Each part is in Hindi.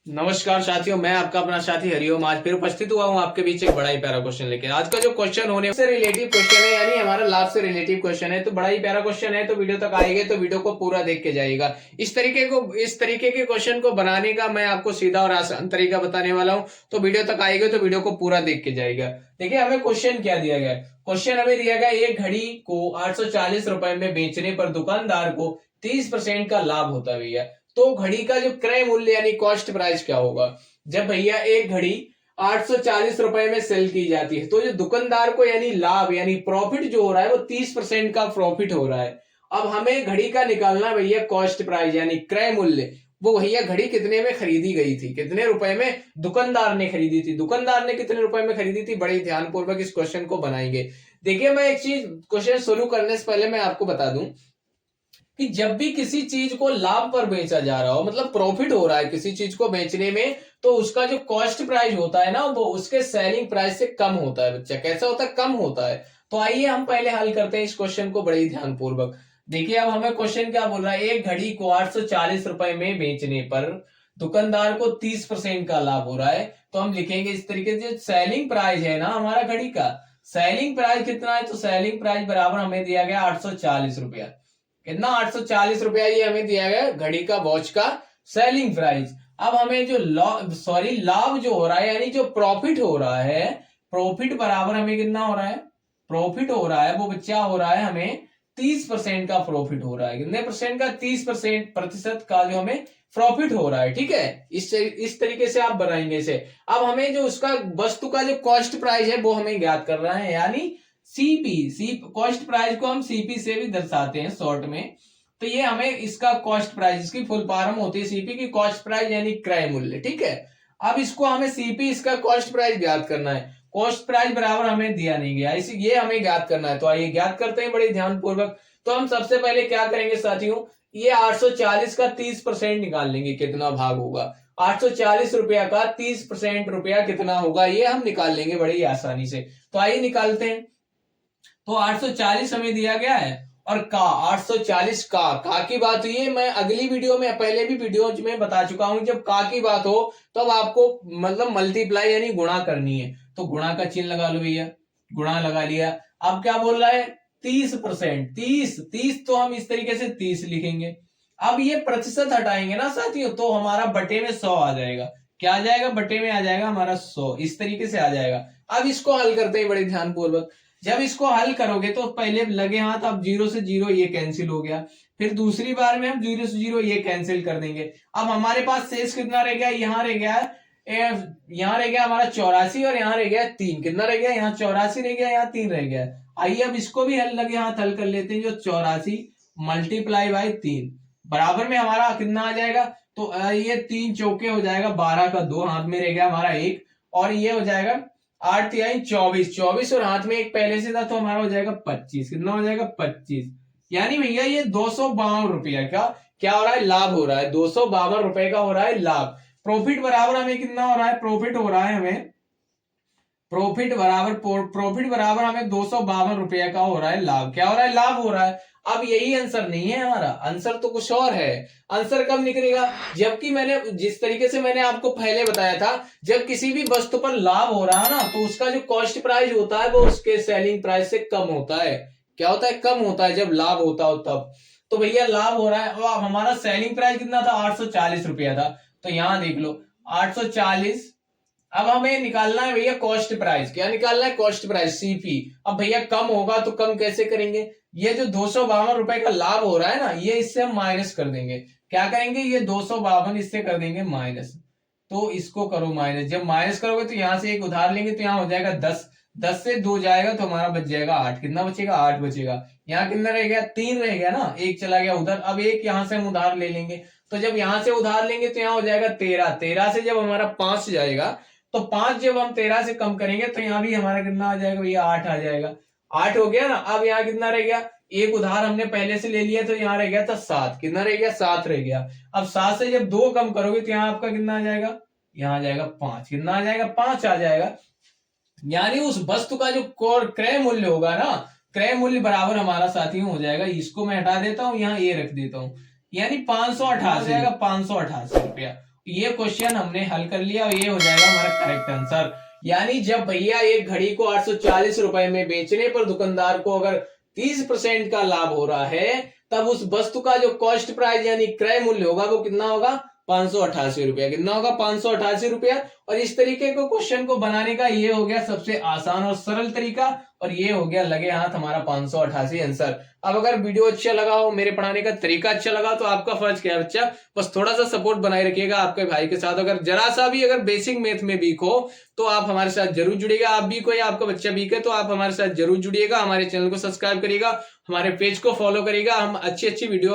नमस्कार साथियों, मैं आपका अपना साथी हरिओम आज फिर उपस्थित हुआ हूं आपके बीच एक बड़ा ही प्यारा क्वेश्चन लेके। आज का जो क्वेश्चन होने से रिलेटिव क्वेश्चन है, यानी हमारा लाभ से रिलेटिव क्वेश्चन है, तो बड़ा ही प्यारा क्वेश्चन है। तो वीडियो तक आएंगे तो वीडियो को पूरा देख के जाइएगा। इस तरीके के क्वेश्चन को बनाने का मैं आपको सीधा और आसान तरीका बताने वाला हूँ। तो वीडियो तक आएंगे तो वीडियो को पूरा देख के जाइएगा। देखिए हमें क्वेश्चन क्या दिया गया है। क्वेश्चन हमें दिया गया एक घड़ी को 840 रुपए में बेचने पर दुकानदार को 30% का लाभ होता है भैया। तो घड़ी का जो क्रय मूल्य यानी कॉस्ट प्राइस क्या होगा जब भैया एक घड़ी 840 रुपए में सेल की जाती है। तो जो दुकानदार को यानी लाभ यानी प्रॉफिट जो हो रहा है वो 30% का प्रॉफिट हो रहा है। अब हमें घड़ी का निकालना भैया कॉस्ट प्राइस यानी क्रय मूल्य। वो भैया घड़ी कितने में खरीदी गई थी, कितने रुपए में दुकानदार ने खरीदी थी, दुकानदार ने कितने रुपए में खरीदी थी। बड़े ध्यानपूर्वक इस क्वेश्चन को बनाएंगे। देखिए मैं एक चीज क्वेश्चन शुरू करने से पहले मैं आपको बता दूं कि जब भी किसी चीज को लाभ पर बेचा जा रहा हो, मतलब प्रॉफिट हो रहा है किसी चीज को बेचने में, तो उसका जो कॉस्ट प्राइस होता है ना वो उसके सेलिंग प्राइस से कम होता है। बच्चा कैसा होता है, कम होता है। तो आइए हम पहले हल करते हैं इस क्वेश्चन को बड़े ही ध्यानपूर्वक। देखिए अब हमें क्वेश्चन क्या बोल रहा है, एक घड़ी को 840 रुपए में बेचने पर दुकानदार को 30% का लाभ हो रहा है। तो हम लिखेंगे इस तरीके से, सेलिंग प्राइस है ना हमारा घड़ी का, सेलिंग प्राइस कितना है, तो सेलिंग प्राइस बराबर हमें दिया गया 840 रुपया। कितना, 840 रुपया ये हमें दिया गया घड़ी का वॉच का सेलिंग प्राइस। अब हमें जो लाभ जो हो रहा है यानी जो प्रॉफिट हो रहा है, प्रॉफिट बराबर हमें कितना हो रहा है, प्रॉफिट हो रहा है वो बच्चा हो रहा है हमें 30% का प्रॉफिट हो रहा है। कितने परसेंट का, 30% प्रतिशत का जो हमें प्रॉफिट हो रहा है। ठीक है, इस तरीके से आप बनाएंगे इसे। अब हमें जो उसका वस्तु का जो कॉस्ट प्राइस है वो हमें ज्ञात करना है, यानी सीपी कॉस्ट प्राइस को हम सीपी से भी दर्शाते हैं शॉर्ट में। तो ये हमें इसका कॉस्ट प्राइस, इसकी फुल फॉर्म होती है सीपी की कॉस्ट प्राइस यानी क्रय मूल्य। ठीक है, अब इसको हमें सीपी इसका कॉस्ट प्राइस ज्ञात करना है। कॉस्ट प्राइस बराबर हमें दिया नहीं गया, इसी ये हमें ज्ञात करना है। तो आइए ज्ञात करते हैं बड़े ध्यान पूर्वक। तो हम सबसे पहले क्या करेंगे साथियों, ये 840 का 30% निकाल लेंगे, कितना भाग होगा 840 रुपया का 30% रुपया कितना होगा, ये हम निकाल लेंगे बड़ी ही आसानी से। तो आइए निकालते हैं। तो 840 हमें दिया गया है और का 840 का की बात हुई है। मैं अगली वीडियो में, पहले भी वीडियो में बता चुका हूं, जब का की बात हो तो अब आपको मतलब मल्टीप्लाई यानी गुणा करनी है। तो गुणा का चिन्ह लगा लो भैया, गुणा लगा लिया। अब क्या बोल रहा है, 30%, 30 तो हम इस तरीके से 30 लिखेंगे। अब ये प्रतिशत हटाएंगे ना साथियों, तो हमारा बटे में 100 आ जाएगा। क्या आ जाएगा, बटे में आ जाएगा हमारा 100, इस तरीके से आ जाएगा। अब इसको हल करते हैं बड़े ध्यान पूर्वक। जब इसको हल करोगे तो पहले लगे हाथ, अब 0 से 0 ये कैंसिल हो गया, फिर दूसरी बार में हम 0 से 0 ये कैंसिल कर देंगे। अब हमारे पास शेष कितना रह गया, यहाँ रह गया, यहाँ रह गया हमारा 84 और यहाँ रह गया 3। कितना रह गया, यहाँ 84 रह गया, यहाँ 3 रह गया। आइए अब इसको भी हल लगे हाथ हल कर लेते हैं। जो 84 मल्टीप्लाई बाई 3 बराबर में हमारा कितना आ जाएगा, तो ये 3 चौके हो जाएगा 12 का 2, हाथ में रह गया हमारा 1, और ये हो जाएगा 8 तिहाई 24, 24 और हाथ में एक पहले से था तो हमारा हो जाएगा 25। कितना हो जाएगा, 25। यानी भैया ये 252 रुपया का क्या हो रहा है, लाभ हो रहा है। 252 रुपए का हो रहा है लाभ। प्रॉफिट बराबर हमें कितना हो रहा है, प्रॉफिट हो रहा है हमें, प्रॉफिट बराबर हमें 252 रुपया का हो रहा है लाभ। क्या हो रहा है, लाभ हो रहा है। अब यही आंसर नहीं है हमारा, आंसर तो कुछ और है। आंसर कब निकलेगा, जबकि मैंने जिस तरीके से मैंने आपको पहले बताया था, जब किसी भी वस्तु पर लाभ हो रहा है ना तो उसका जो कॉस्ट प्राइस होता है वो उसके सेलिंग प्राइस से कम होता है। क्या होता है, कम होता है जब लाभ होता हो तब। तो भैया लाभ हो रहा है और हमारा सेलिंग प्राइस कितना था, 840 रुपया था। तो यहां देख लो 840। अब हमें निकालना है भैया कॉस्ट प्राइस। क्या निकालना है, कॉस्ट प्राइस सीपी। अब भैया कम होगा तो कम कैसे करेंगे, ये जो 252 रुपए का लाभ हो रहा है ना, ये इससे हम माइनस कर देंगे। क्या करेंगे, ये 252 इससे कर देंगे माइनस। तो इसको करो माइनस। जब माइनस करोगे तो यहां से एक उधार लेंगे तो यहाँ हो जाएगा 10, 10 से 2 जाएगा तो हमारा बच जाएगा 8। कितना बचेगा, 8 बचेगा। यहाँ कितना रह गया, 3 रह गया ना, एक चला गया उधर। अब एक यहाँ से हम उधार ले लेंगे, तो जब यहाँ से उधार लेंगे तो यहाँ हो जाएगा 13। 13 से जब हमारा 5 जाएगा तो 5 जब हम 13 से कम करेंगे तो यहाँ भी हमारा कितना आ जाएगा भैया, 8 आ जाएगा। 8 हो गया ना। अब यहाँ कितना रह गया, एक उधार हमने पहले से ले लिया तो यहाँ रह गया था 7। कितना रह गया, 7 रह गया। अब 7 से जब 2 कम करोगे तो यहाँ आपका कितना आ जाएगा, यहाँ आ जाएगा 5। कितना आ जाएगा, 5 आ जाएगा। यानी उस वस्तु का जो क्रय मूल्य होगा ना, क्रय मूल्य बराबर हमारा साथियों हो जाएगा, इसको मैं हटा देता हूँ, यहाँ ये रख देता हूँ, यानी 588 जाएगा, 588 रुपया। ये क्वेश्चन हमने हल कर लिया और ये हो जाएगा हमारा करेक्ट आंसर। यानी जब भैया एक घड़ी को 840 रुपए में बेचने पर दुकानदार को अगर 30% का लाभ हो रहा है, तब उस वस्तु का जो कॉस्ट प्राइस यानी क्रय मूल्य होगा वो कितना होगा? 588 रुपया। कितना होगा? 588 रुपया। और इस तरीके को क्वेश्चन को बनाने का ये हो गया सबसे आसान और सरल तरीका, और ये हो गया लगे हाथ हमारा 588 आंसर। अब अगर वीडियो अच्छा लगा हो, मेरे पढ़ाने का तरीका अच्छा लगा, तो आपका फर्ज क्या है बच्चा, बस थोड़ा सा सपोर्ट बनाए रखिएगा आपके भाई के साथ। अगर जरा सा भी अगर बेसिक मैथ में वीक हो तो आप हमारे साथ जरूर जुड़िएगा। आप वीक हो या आपका बच्चा वीक है तो आप हमारे साथ जरूर जुड़िएगा। हमारे चैनल को सब्सक्राइब करिएगा, हमारे पेज को फॉलो करिएगा। हम अच्छी अच्छी वीडियो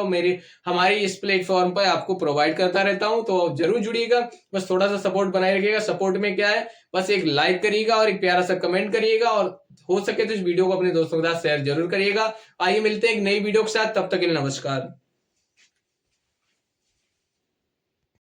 हमारी इस प्लेटफॉर्म पर आपको प्रोवाइड करता रहता हूं, तो जरूर जुड़िएगा। बस थोड़ा सा सपोर्ट बनाए रखिएगा। सपोर्ट में क्या है, बस एक लाइक करिएगा और एक प्यारा सा कमेंट करिएगा, और हो सके तो इस वीडियो को अपने दोस्तों के साथ शेयर जरूर करिएगा। आइए मिलते हैं एक नई वीडियो के साथ, तब तक के लिए नमस्कार।